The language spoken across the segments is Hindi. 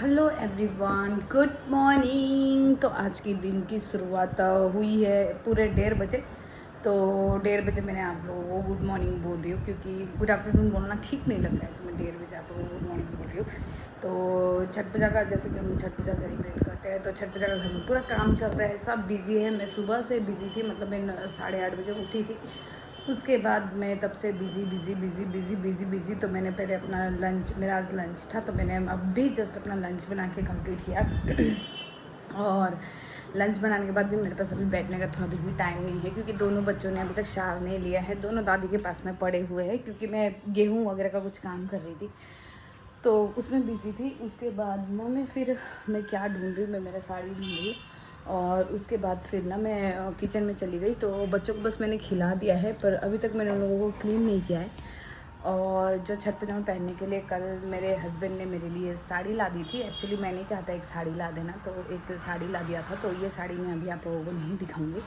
Hello everyone, good morning. तो आज के दिन की शुरुआत हुई है पूरे 1:30 बजे। तो 1:30 बजे मैंने आप लोगों को गुड मॉर्निंग बोल रही हूँ, क्योंकि गुड आफ्टरनून बोलना ठीक नहीं लग रहा है। तो मैं 1:30 बजे आप लोगों को गुड मॉर्निंग बोल रही हूँ। तो छठ पूजा का, जैसे कि हम छठ पूजा सेलिब्रेट करते हैं, तो छठ पूजा का घर में पूरा काम चल रहा है, सब बिज़ी है। मैं सुबह से बिज़ी थी, मतलब मैं 8:30 बजे उठी थी। उसके बाद मैं तब से बिज़ी। तो मैंने पहले अपना लंच, मेरा आज लंच था, तो मैंने अभी जस्ट अपना लंच बना के कंप्लीट किया। और लंच बनाने के बाद भी मेरे पास अभी बैठने का थोड़ा भी टाइम नहीं है, क्योंकि दोनों बच्चों ने अभी तक शावर नहीं लिया है। दोनों दादी के पास में पड़े हुए हैं, क्योंकि मैं गेहूँ वगैरह का कुछ काम कर रही थी, तो उसमें बिज़ी थी। उसके बाद ना मैं क्या ढूंढ रही हूँ, मैं मेरा साड़ी ढूंढ रही हूँ। और उसके बाद फिर ना मैं किचन में चली गई। तो बच्चों को बस मैंने खिला दिया है, पर अभी तक मैंने उन लोगों को क्लीन नहीं किया है। और जो छठ पूजा में पहनने के लिए कल मेरे हस्बैंड ने मेरे लिए साड़ी ला दी थी। एक्चुअली मैंने कहा था एक साड़ी ला देना, तो एक साड़ी ला दिया था। तो ये साड़ी मैं अभी आप लोगों को नहीं दिखाऊंगी,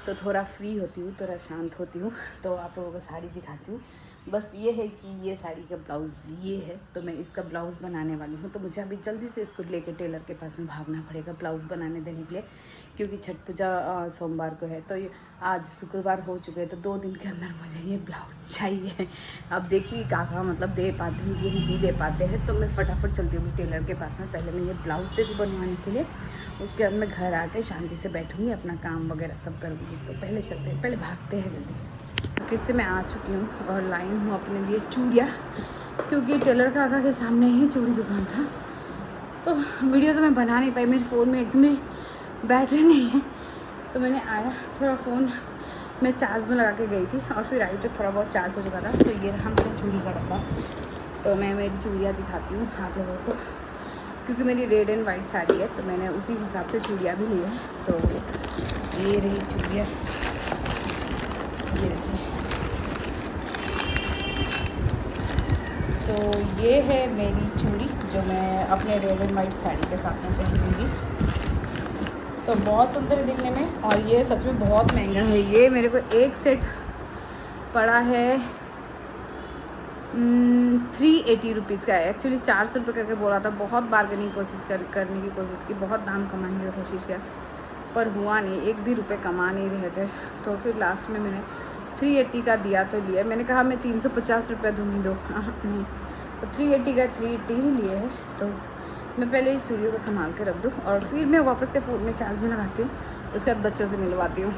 तो थोड़ा फ्री होती हूँ, थोड़ा शांत होती हूँ, तो आप लोगों को साड़ी दिखाती हूँ। बस ये है कि ये साड़ी का ब्लाउज़ ये है, तो मैं इसका ब्लाउज़ बनाने वाली हूँ। तो मुझे अभी जल्दी से इसको लेके टेलर के पास में भागना पड़ेगा ब्लाउज़ बनाने देने के लिए, क्योंकि छठ पूजा सोमवार को है। तो ये आज शुक्रवार हो चुके हैं, तो 2 दिन के अंदर मुझे ये ब्लाउज़ चाहिए। अब देखिए काका मतलब दे पाते हैं कि नहीं दे पाते हैं। तो मैं फटाफट चलती हूँ टेलर के पास में। पहले मैं ये ब्लाउज़ दे दूँ बनवाने के लिए, उसके बाद मैं घर आके शांति से बैठूँगी, अपना काम वगैरह सब करूँगी। तो पहले चलते हैं, पहले भागते हैं जल्दी। मार्केट से मैं आ चुकी हूँ और लाई हूँ अपने लिए चूड़ियाँ, क्योंकि टेलर काका के सामने ही चूड़ी दुकान था। तो वीडियो तो मैं बना नहीं पाई, मेरे फ़ोन में एकदम ही बैटरी नहीं है। तो मैंने आया, थोड़ा फ़ोन मैं चार्ज में लगा के गई थी, और फिर आई तो थोड़ा बहुत चार्ज हो चुका था। तो ये रहा मेरा चूड़ी का डब्बा। तो मैं मेरी चूड़ियाँ दिखाती हूँ आप लोगों को, क्योंकि मेरी रेड एंड वाइट साड़ी है, तो मैंने उसी हिसाब से चूड़ियाँ भी ली है। तो ये रही चूड़ियाँ, ये देखिए। तो ये है मेरी चूड़ी, जो मैं अपने रेड एंड वाइट साड़ी के साथ में पहनूँगी। तो बहुत सुंदर है दिखने में, और ये सच में बहुत महंगा है। ये मेरे को एक सेट पड़ा है 380 रुपीज़ का है। एक्चुअली 400 रुपये करके बोला था। बहुत बार्गेनिंग करने की कोशिश की, बहुत दाम कमाने की कोशिश किया, पर हुआ नहीं, एक भी रुपये कमा नहीं रहे थे। तो फिर लास्ट में मैंने 380 का दिया तो लिया। मैंने कहा मैं 350 रुपये दूँगी, दो नहीं, तो 380 का 380 ही लिए है। तो मैं पहले इस चूड़ियों को संभाल के रख दूँ, और फिर मैं वापस से फ़ोन में चार्ज में लगाती हूँ, उसके बाद बच्चों से मिलवाती हूँ।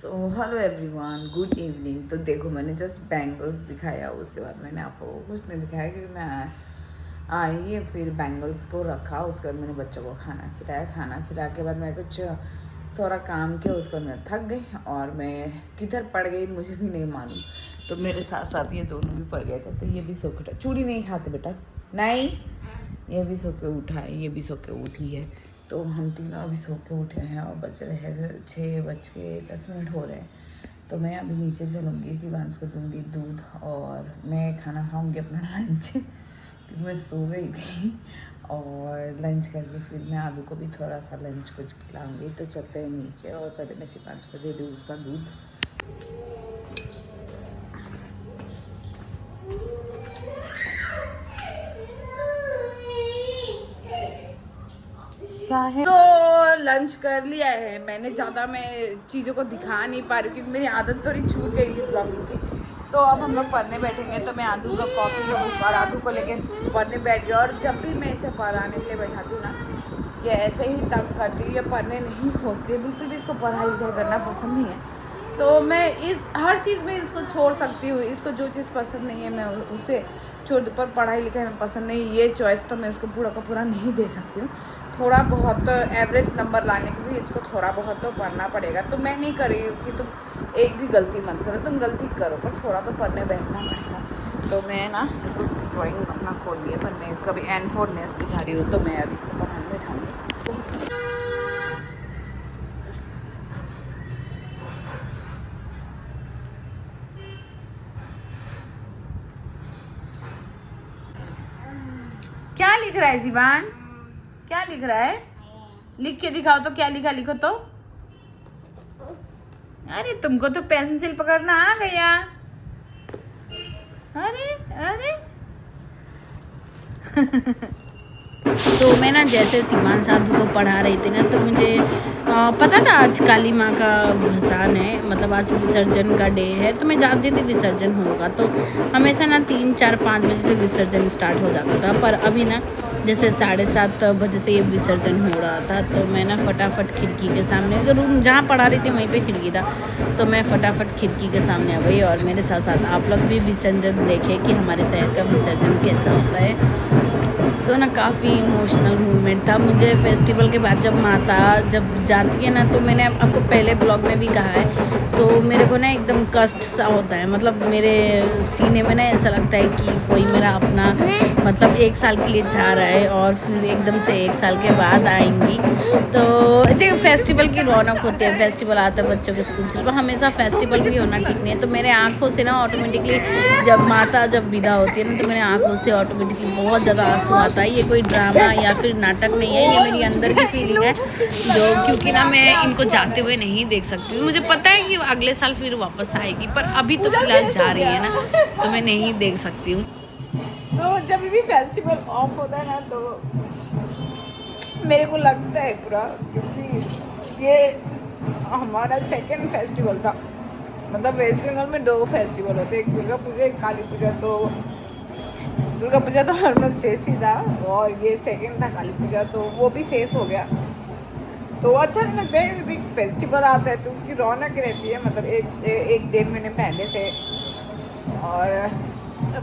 So hello everyone, good evening. तो देखो मैंने जस्ट बैंगल्स दिखाया, उसके बाद मैंने आपको कुछ नहीं दिखाया, क्योंकि मैं आई फिर बैंगल्स को रखा। उसके बाद मैंने बच्चों को खाना खिलाया। खाना खिला के बाद मैं कुछ थोड़ा काम किया, उसके बाद मैं थक गई, और मैं किधर पड़ गई मुझे भी नहीं मालूम। तो मेरे साथ साथ ये दोनों भी पड़ गए थे। तो ये भी सो के उठा, चूड़ी नहीं खाते बेटा, नहीं, ये भी सो के उठा है, ये भी सो के उठी है। तो हम तीनों अभी सो के उठे हैं, और बज रहे हैं 6:10 हो रहे हैं। तो मैं अभी नीचे चलूँगी, शिवांश को दूँगी दूध, और मैं खाना खाऊँगी अपना लंच, क्योंकि मैं सो गई थी। और लंच करके फिर मैं आलू को भी थोड़ा सा लंच कुछ खिलाऊँगी। तो चलते हैं नीचे, और पहले मैं शिवांश को दे दूँ उसका दूध। क्या है? तो लंच कर लिया है मैंने। ज़्यादा मैं चीज़ों को दिखा नहीं पा रही, क्योंकि मेरी आदत थोड़ी छूट गई थी ब्लॉगिंग की। तो अब हम लोग पढ़ने बैठेंगे, तो मैं आदू का कॉपी और आदू को लेके पढ़ने बैठ गया। और जब भी मैं इसे पढ़ाने के लिए बैठाती हूँ ना, ये ऐसे ही तंग करती है, ये पढ़ने नहीं खोजती है, बिल्कुल भी इसको पढ़ाई लिखाई करना पसंद नहीं है। तो मैं इस हर चीज़ में इसको छोड़ सकती हूँ, इसको जो चीज़ पसंद नहीं है मैं उसे छोड़ दूँ, पर पढ़ाई लिखाई में पसंद नहीं, ये चॉइस तो मैं इसको पूरा का पूरा नहीं दे सकती हूँ। थोड़ा बहुत तो एवरेज नंबर लाने के भी इसको थोड़ा बहुत तो पढ़ना पड़ेगा। तो मैं नहीं कर रही हूँ कि तुम एक भी गलती मत करो, तुम गलती करो, पर थोड़ा तो पढ़ने बैठना पड़ेगा। तो मैं ना इसको ड्राइंग अपना खोल लिया, पर मैं इसको अभी N4 सिखा रही हूँ। तो मैं अभी इसको पढ़ाने बैठाऊँगी। क्या लिख रहा है शिवांश? क्या लिख रहा है? लिख के दिखाओ तो, क्या लिखा, लिखो तो। अरे तुमको तो पेंसिल पकड़ना आ गया। अरे अरे तो मैं ना जैसे सीमान साधु को पढ़ा रही थी ना, तो मुझे पता था आज काली माँ का भसान है, मतलब आज विसर्जन का डे है। तो मैं जानती थी विसर्जन होगा, तो हमेशा ना 3, 4, 5 बजे से विसर्जन स्टार्ट हो जाता था। पर अभी ना जैसे 7:30 बजे से ये विसर्जन हो रहा था, तो मैं ना फटाफट खिड़की के सामने, जो रूम जहाँ पढ़ा रही थी वहीं पे खिड़की था, तो मैं फटाफट खिड़की के सामने आ गई। और मेरे साथ साथ आप लोग भी विसर्जन देखे कि हमारे शहर का विसर्जन कैसा होता है। तो ना काफ़ी इमोशनल मोमेंट था मुझे फेस्टिवल के बाद, जब माता जब जाती है ना, तो मैंने आपको पहले ब्लॉग में भी कहा है, तो मेरे को ना एकदम कष्ट सा होता है, मतलब मेरे सीने में ना ऐसा लगता है कि कोई मेरा अपना मतलब 1 साल के लिए जा रहा है और फिर एकदम से 1 साल के बाद आएंगी। तो देखो फेस्टिवल की रौनक होती है, फेस्टिवल आता है बच्चों के स्कूल से, हमेशा फेस्टिवल भी होना ठीक नहीं है। तो मेरे आँखों से ना ऑटोमेटिकली जब माता जब विदा होती है ना, तो मेरे आँखों से ऑटोमेटिकली बहुत ज़्यादा आंसू आता है। ये कोई ड्रामा या फिर नाटक नहीं है, ये मेरी अंदर की फीलिंग है, जो क्योंकि ना मैं इनको जाते हुए नहीं देख सकती। मुझे पता है कि अगले साल फिर वापस आएगी, पर अभी तो फिलहाल जा रही है ना, तो मैं नहीं देख सकती हूँ। तो जब भी फेस्टिवल ऑफ होता है ना, तो मेरे को लगता है पूरा, क्योंकि ये हमारा सेकंड फेस्टिवल था। मतलब वेस्ट बंगाल में 2 फेस्टिवल होते हैं, एक दुर्गा पूजा, एक काली पूजा। तो दुर्गा पूजा तो ऑलमोस्ट शेष ही था, और ये सेकंड था काली पूजा, तो वो भी शेष हो गया। तो अच्छा नहीं लगता है, एक फेस्टिवल आता है तो उसकी रौनक रहती है, मतलब एक 1.5 महीने पहले से। और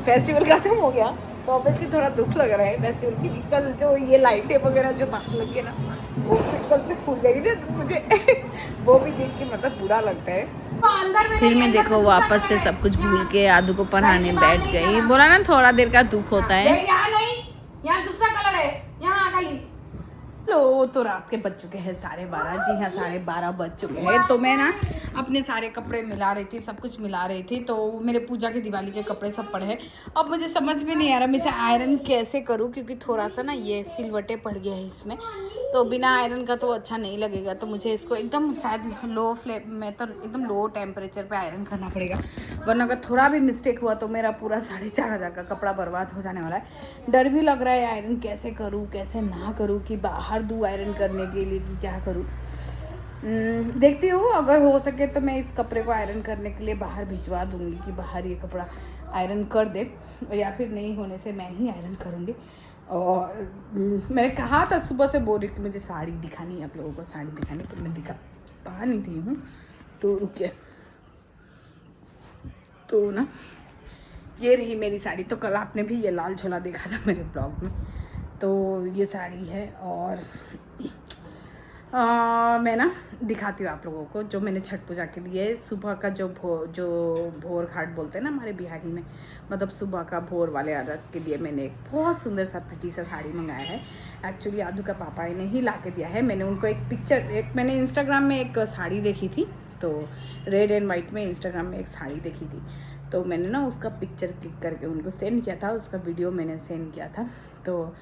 फेस्टिवल खत्म हो गया, तो ऑब्वियसली थोड़ा दुख लग रहा है फेस्टिवल की। कल जो ये लाइटें वगैरह जो बाहर लगी है ना, वो फिर कल से खुल जाएगी ना, तो मुझे वो भी देख के मतलब बुरा लगता है। फिर मैं देखो वापस से सब कुछ भूल के आदू को पढ़ाने बैठ गई। बोला ना थोड़ा देर का दुख होता है। यहाँ नहीं, यहाँ दूसरा कलर है, यहाँ खाली। लो, तो रात के बज चुके हैं 12:30। जी हाँ, 12:30 बज चुके हैं। तो मैं ना अपने सारे कपड़े मिला रही थी, सब कुछ मिला रही थी। तो मेरे पूजा के दिवाली के कपड़े सब पड़े हैं। अब मुझे समझ में नहीं आ रहा मैं इसे आयरन कैसे करूं, क्योंकि थोड़ा सा ना ये सिलवटे पड़ गया है इसमें, तो बिना आयरन का तो अच्छा नहीं लगेगा। तो मुझे इसको एकदम शायद लो फ्लेम में, तो एकदम लो टेम्परेचर पे आयरन करना पड़ेगा, वरना अगर थोड़ा भी मिस्टेक हुआ तो मेरा पूरा 4,500 का कपड़ा बर्बाद हो जाने वाला है। डर भी लग रहा है आयरन कैसे करूँ कैसे ना करूँ, कि बाहर दूँ आयरन करने के लिए कि क्या करूँ। देखती हूँ, अगर हो सके तो मैं इस कपड़े को आयरन करने के लिए बाहर भिजवा दूँगी, कि बाहर ये कपड़ा आयरन कर दे, या फिर नहीं होने से मैं ही आयरन करूँगी। और मैंने कहा था सुबह से बोल रही कि मुझे साड़ी दिखानी है आप लोगों को, साड़ी दिखानी, तो मैं दिखा पा नहीं रही हूँ। तो रुकिए, तो ना ये रही मेरी साड़ी। तो कल आपने भी ये लाल झोला देखा था मेरे ब्लॉग में, तो ये साड़ी है। और मैं ना दिखाती हूँ आप लोगों को, जो मैंने छठ पूजा के लिए सुबह का जो भोर घाट बोलते हैं ना हमारे बिहारी में, मतलब सुबह का भोर वाले अर्घ के लिए मैंने एक बहुत सुंदर सा प्रिटी सा साड़ी मंगाया है। एक्चुअली आदू का पापा ने ही ला के दिया है। मैंने उनको एक पिक्चर, मैंने इंस्टाग्राम में एक साड़ी देखी थी, तो रेड एंड वाइट में इंस्टाग्राम में एक साड़ी देखी थी, तो मैंने ना उसका पिक्चर क्लिक करके उनको सेंड किया था, उसका वीडियो मैंने सेंड किया था। तो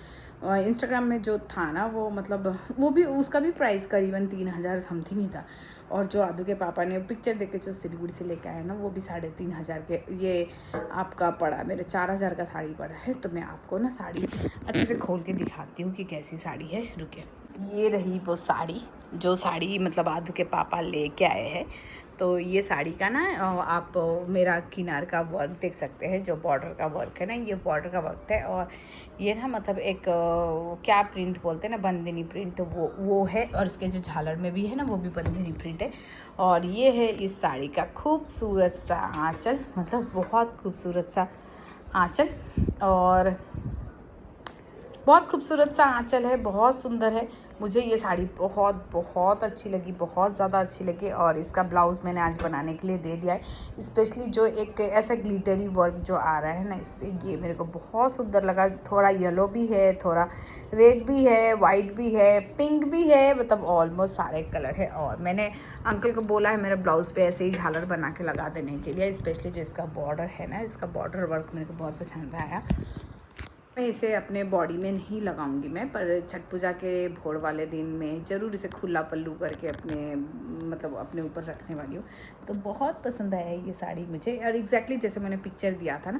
इंस्टाग्राम में जो था ना वो, मतलब वो भी, उसका भी प्राइस करीबन 3,000 समथिंग ही था। और जो आदू के पापा ने पिक्चर देख के जो सिलीगुड़ी से लेके आया ना, वो भी 3,500 के, ये आपका पड़ा मेरे 4,000 का साड़ी पड़ा है। तो मैं आपको ना साड़ी अच्छे से खोल के दिखाती हूँ कि कैसी साड़ी है। रुके, ये रही वो साड़ी, जो साड़ी मतलब आदू के पापा लेके आए हैं। तो ये साड़ी का ना आप मेरा किनार का वर्क देख सकते हैं, जो बॉर्डर का वर्क है ना, ये बॉर्डर का वर्क है। और ये ना मतलब एक क्या प्रिंट बोलते हैं ना, बंदिनी प्रिंट, वो है। और इसके जो झालर में भी है ना, वो भी बंदिनी प्रिंट है। और ये है इस साड़ी का खूबसूरत सा आंचल, मतलब बहुत खूबसूरत सा आंचल, और बहुत खूबसूरत सा आंचल है, बहुत सुंदर है। मुझे ये साड़ी बहुत बहुत अच्छी लगी, बहुत ज़्यादा अच्छी लगी। और इसका ब्लाउज़ मैंने आज बनाने के लिए दे दिया है। स्पेशली जो एक ऐसा ग्लिटरी वर्क जो आ रहा है ना इस पर, ये मेरे को बहुत सुंदर लगा। थोड़ा येलो भी है, थोड़ा रेड भी है, वाइट भी है, पिंक भी है, मतलब ऑलमोस्ट सारे कलर है। और मैंने अंकल को बोला है मेरे ब्लाउज़ पे ऐसे ही झालर बना के लगा देने के लिए। स्पेशली जो इसका बॉर्डर है ना, इसका बॉर्डर वर्क मेरे को बहुत पसंद आया। मैं इसे अपने बॉडी में नहीं लगाऊंगी मैं, पर छठ पूजा के भोर वाले दिन में ज़रूर इसे खुला पल्लू करके अपने मतलब अपने ऊपर रखने वाली हूँ। तो बहुत पसंद आया ये साड़ी मुझे। और एग्जैक्टली जैसे मैंने पिक्चर दिया था ना,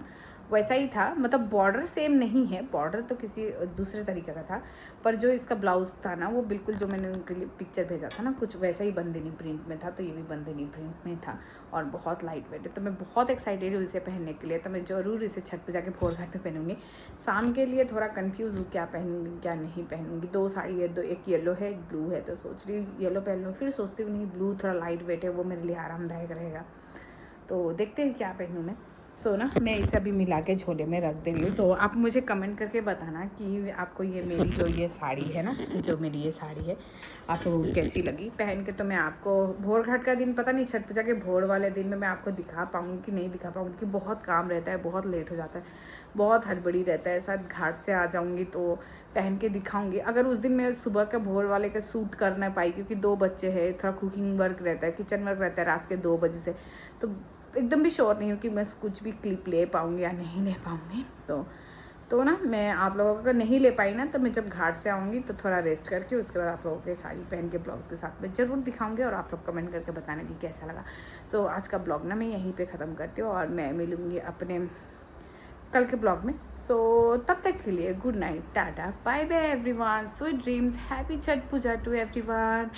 वैसा ही था, मतलब बॉर्डर सेम नहीं है, बॉर्डर तो किसी दूसरे तरीके का था, पर जो इसका ब्लाउज़ था ना वो बिल्कुल जो मैंने उनके लिए पिक्चर भेजा था ना कुछ वैसा ही बंदिनी प्रिंट में था, तो ये भी बंदिनी प्रिंट में था और बहुत लाइट वेट है। तो मैं बहुत एक्साइटेड हूँ इसे पहनने के लिए, तो मैं ज़रूर इसे छत पर जाके भोर घाट में पहनूंगी। शाम के लिए थोड़ा कन्फ्यूज़ हूँ क्या पहनूंगी क्या नहीं पहनूंगी। 2 साड़ी है, 2 एक येलो है एक ब्लू है, तो सोच रही हूँ येलो पहन लूँ, फिर सोचती हूँ नहीं ब्लू थोड़ा लाइट वेट है, वो मेरे लिए आरामदायक रहेगा। तो देखते हैं क्या पहनूँ मैं। सो ना मैं इसे अभी मिला के झोले में रख दे रही हूँ। तो आप मुझे कमेंट करके बताना कि आपको ये मेरी जो ये साड़ी है ना, जो मेरी ये साड़ी है आपको कैसी लगी पहन के। तो मैं आपको भोर घाट का दिन पता नहीं छठ पूजा के भोर वाले दिन में मैं आपको दिखा पाऊँगी कि नहीं दिखा पाऊँगी, कि बहुत काम रहता है, बहुत लेट हो जाता है, बहुत हड़बड़ी रहता है। शायद घाट से आ जाऊँगी तो पहन के दिखाऊंगी। अगर उस दिन मैं सुबह का भोर वाले का सूट कर ना पाई क्योंकि 2 बच्चे हैं, थोड़ा कुकिंग वर्क रहता है, किचन वर्क रहता है रात के 2 बजे से, तो एकदम भी श्योर नहीं हूँ कि मैं कुछ भी क्लिप ले पाऊँगी या नहीं ले पाऊँगी। तो ना मैं आप लोगों को अगर नहीं ले पाई ना तो मैं जब घाट से आऊँगी तो थोड़ा रेस्ट करके उसके बाद आप लोगों के साड़ी पहन के ब्लाउज़ के साथ में ज़रूर दिखाऊंगी और आप लोग कमेंट करके बताना कि कैसा लगा। सो आज का ब्लॉग ना मैं यहीं पे ख़त्म करती हूँ और मैं मिलूँगी अपने कल के ब्लॉग में। सो तब तक के लिए good night, tata, bye bye everyone, sweet dreams, happy Chhath Puja to everyone.